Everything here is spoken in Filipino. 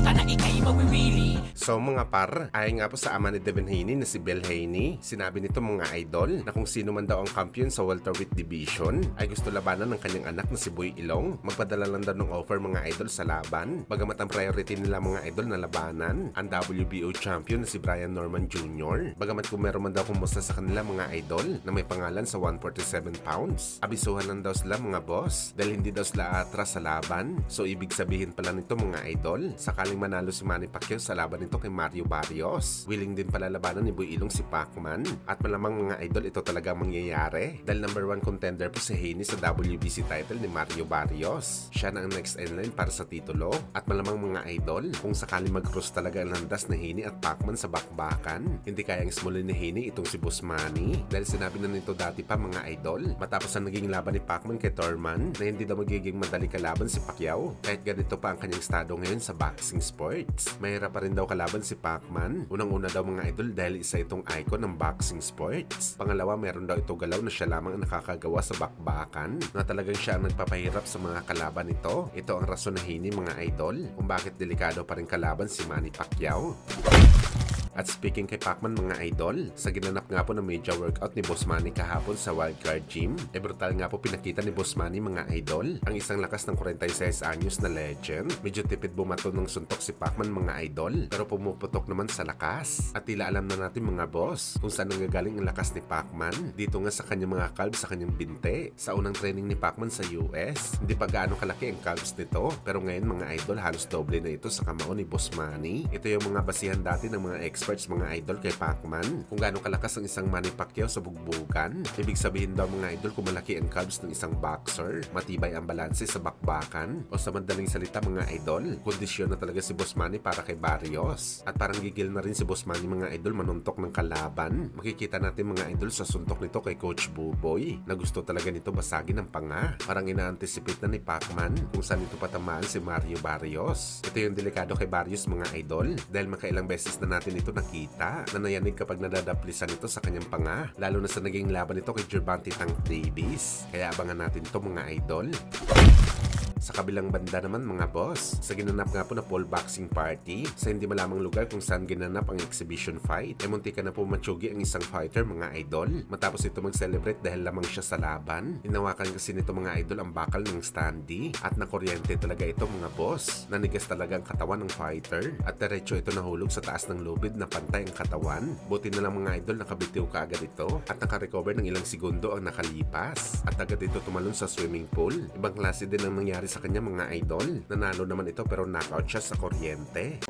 ka na ikay mawiwili. So mga par, ayon nga po sa ama ni Devin Haney na si Bel Haney, sinabi nito mga idol na kung sino man daw ang champion sa welterweight division ay gusto labanan ng kanyang anak na si Boy Ilong. Magpadala lang daw ng offer mga idol sa laban. Bagamat ang priority nila mga idol na labanan ang WBO champion na si Brian Norman Jr. Bagamat kung meron man daw kumusta sa kanila mga idol na may pangalan sa 147 pounds, abisuhan lang daw sila mga boss dahil hindi daw sila atras sa laban. So ibig sabihin pala nito mga idol, sakaling manalo si Manny Pacquiao sa laban nito kay Mario Barrios, willing din pala labanan ni Boy Ilong si Pacman. At malamang mga idol ito talaga mangyayari dahil number 1 contender po si Haney sa WBC title ni Mario Barrios. Siya na ang next in line para sa titulo. At malamang mga idol, kung sakaling mag-cross talaga ang landas ni Haney at Pacman sa bakbakan, hindi kayang smulin ni Haney itong si Boss Manny dahil sinabi na nito dati pa mga idol matapos ang naging laban ni Pacman kay Thurman na hindi daw magiging madali kalaban si Pacquiao kahit ganito pa ang kanyang estado ngayon sa boxing sports. Mahirap pa rin daw kalaban si Pacman. Unang-una daw mga idol dahil isa itong icon ng boxing sports. Pangalawa, meron daw ito galaw na siya lamang ang nakakagawa sa bakbakan na talagang siya ang nagpapahirap sa mga kalaban nito. Ito ang rason na Haney mga idol kung bakit delikado pa rin kalaban si Manny Pacquiao. At speaking kay Pacman mga idol, sa ginanap nga po ng major workout ni Boss Manny kahapon sa Wildcard Gym, brutal nga po pinakita ni Boss Manny mga idol ang isang lakas ng 46 anyos na legend. Medyo tipid bumato ng suntok si Pacman mga idol, pero pumuputok naman sa lakas. At tila alam na natin mga boss kung saan nanggagaling ang lakas ni Pacman. Dito nga sa kanyang mga calves sa kanyang binte. Sa unang training ni Pacman sa US, hindi pa gaano kalaki ang calves nito, pero ngayon mga idol halos doble na ito sa kamao ni Boss Manny. Ito yung mga basihan dati ng mga experts mga idol kay Pacman kung gaano kalakas ang isang Manny Pacquiao sa bugbugan. Ibig sabihin daw mga idol kung malaki ang calves ng isang boxer, matibay ang balanse sa bakbakan, o sa madaling salita mga idol, kondisyon na talaga si Boss Manny para kay Barrios. At parang gigil na rin si Boss Manny mga idol manuntok ng kalaban. Makikita natin mga idol sa suntok nito kay Coach Buboy na gusto talaga nito basagin ang panga. Parang ina-anticipate na ni Pacman kung saan ito patamaan si Mario Barrios. Ito yung delikado kay Barrios mga idol dahil makailang beses na natin ito nakita na nayanig kapag nadadaplisan ito sa kanyang panga, lalo na sa naging laban ito kay Gervonta Tank Davis. Kaya abangan natin ito mga idol. Sa kabilang banda naman mga boss, sa ginanap nga po na pole boxing party sa hindi malamang lugar kung saan ginanap ang exhibition fight, muntika na po matsugi ang isang fighter mga idol matapos ito mag-celebrate dahil lamang siya sa laban. Hinawakan kasi nito mga idol ang bakal ng standee at nakuryente talaga ito mga boss. Nanigas talaga ang katawan ng fighter at diretso ito nahulog sa taas ng lubid na pantay ang katawan. Buti na lang mga idol nakabitiw ka agad ito at nakarecover ng ilang segundo ang nakalipas at agad ito tumalon sa swimming pool. Ibang klase din ang nangyari sa kanya mga idol. Nanalo naman ito pero knockout siya sa kuryente.